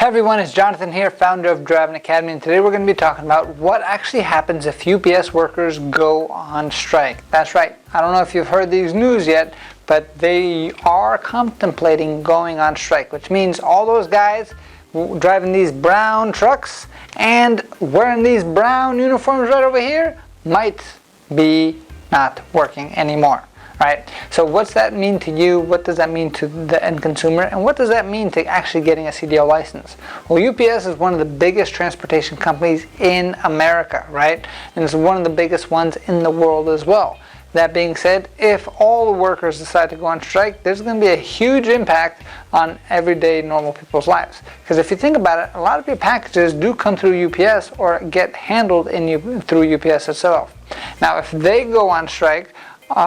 everyone, it's Jonathan here, founder of Driving Academy, and today we're going to be talking about what actually happens if UPS workers go on strike. That's right, I don't know if you've heard these news yet, but they are contemplating going on strike, which means all those guys driving these brown trucks and wearing these brown uniforms right over here might be not working anymore. Right? So what's that mean to you? What does that mean to the end consumer? And what does that mean to actually getting a CDL license? Well, UPS is one of the biggest transportation companies in America, right? And it's one of the biggest ones in the world as well. That being said, if all the workers decide to go on strike, there's going to be a huge impact on everyday normal people's lives. Because if you think about it, a lot of your packages do come through UPS or get handled through UPS itself. Now, if they go on strike,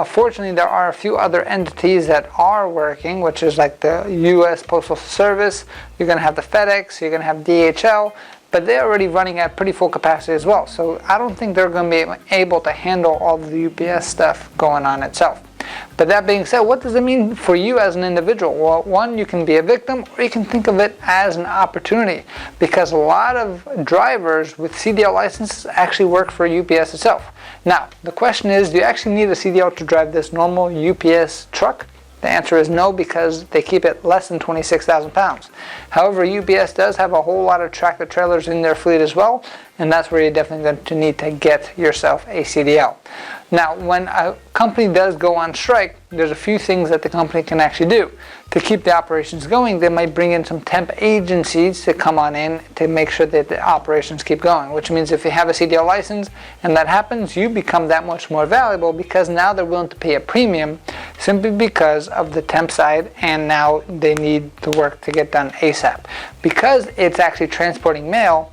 fortunately, there are a few other entities that are working, which is like the U.S. Postal Service. You're going to have the FedEx, you're going to have DHL, but they're already running at pretty full capacity as well. So I don't think they're going to be able to handle all of the UPS stuff going on itself. But that being said, what does it mean for you as an individual? Well, one, you can be a victim, or you can think of it as an opportunity, because a lot of drivers with CDL licenses actually work for UPS itself. Now, the question is, do you actually need a CDL to drive this normal UPS truck? The answer is no, because they keep it less than 26,000 pounds. However, UPS does have a whole lot of tractor trailers in their fleet as well, and that's where you're definitely going to need to get yourself a CDL. Now, when a company does go on strike, there's a few things that the company can actually do. To keep the operations going, they might bring in some temp agencies to come on in to make sure that the operations keep going, which means if you have a CDL license and that happens, you become that much more valuable, because now they're willing to pay a premium simply because of the temp side, and now they need the work to get done ASAP. Because it's actually transporting mail,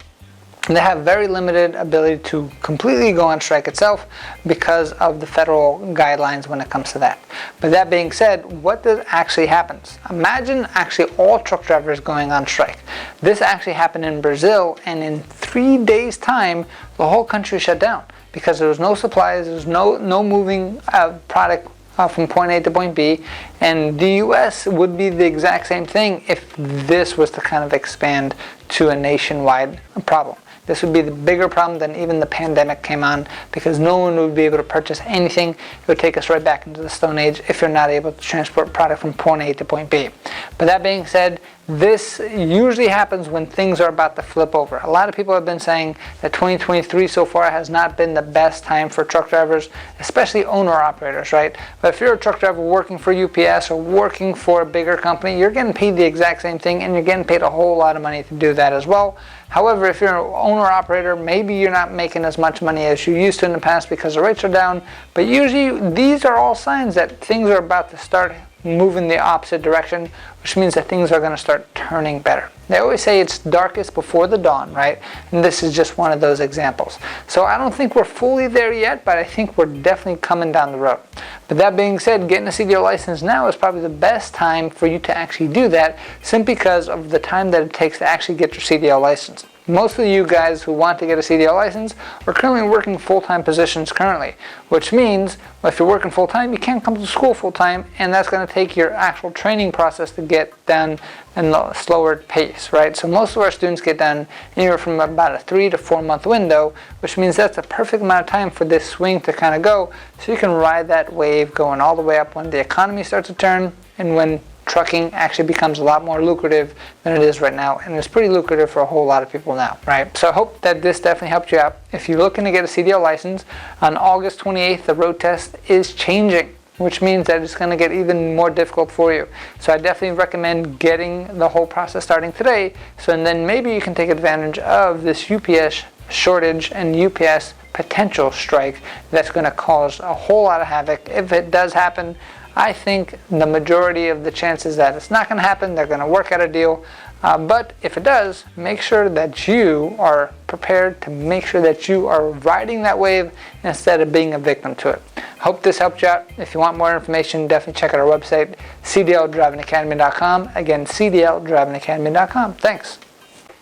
they have very limited ability to completely go on strike itself because of the federal guidelines when it comes to that. But that being said, what does actually happens? Imagine actually all truck drivers going on strike. This actually happened in Brazil, and in 3 days' time, the whole country shut down because there was no supplies, there was no moving product from point A to point B, and the US would be the exact same thing if this was to kind of expand to a nationwide problem. This would be the bigger problem than even the pandemic came on, because no one would be able to purchase anything. It would take us right back into the Stone Age if you're not able to transport product from point A to point B. But that being said, this usually happens when things are about to flip over. A lot of people have been saying that 2023 so far has not been the best time for truck drivers, especially owner-operators, right? But if you're a truck driver working for UPS or working for a bigger company, you're getting paid the exact same thing, and you're getting paid a whole lot of money to do that as well. However, if you're an owner-operator, maybe you're not making as much money as you used to in the past because the rates are down, but usually these are all signs that things are about to start moving the opposite direction, which means that things are going to start turning better. They always say it's darkest before the dawn, right? And this is just one of those examples. So I don't think we're fully there yet, but I think we're definitely coming down the road. But that being said, getting a CDL license now is probably the best time for you to actually do that, simply because of the time that it takes to actually get your CDL license. Most of you guys who want to get a CDL license are currently working full-time positions currently, which means if you're working full-time, you can't come to school full-time, and that's going to take your actual training process to get done in a slower pace, right? So most of our students get done anywhere from about a 3 to 4 month window, which means that's a perfect amount of time for this swing to kind of go, so you can ride that wave going all the way up when the economy starts to turn and when trucking actually becomes a lot more lucrative than it is right now, and it's pretty lucrative for a whole lot of people now, right? So I hope that this definitely helped you out. If you're looking to get a CDL license, on August 28th, the road test is changing, which means that it's going to get even more difficult for you. So I definitely recommend getting the whole process starting today, so and then maybe you can take advantage of this UPS shortage and UPS potential strike that's going to cause a whole lot of havoc. If it does happen, I think the majority of the chances that it's not going to happen, they're going to work out a deal. But if it does, make sure that you are prepared to make sure that you are riding that wave instead of being a victim to it. Hope this helped you out. If you want more information, definitely check out our website, CDLDrivingAcademy.com. Again, CDLDrivingAcademy.com. Thanks.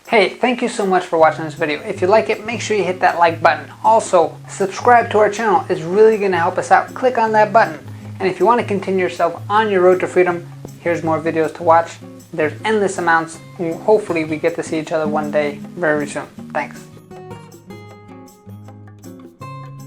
Hey, thank you so much for watching this video. If you like it, make sure you hit that like button. Also, subscribe to our channel. It's really going to help us out. Click on that button. And if you want to continue yourself on your road to freedom, here's more videos to watch. There's endless amounts. Hopefully we get to see each other one day very soon. Thanks.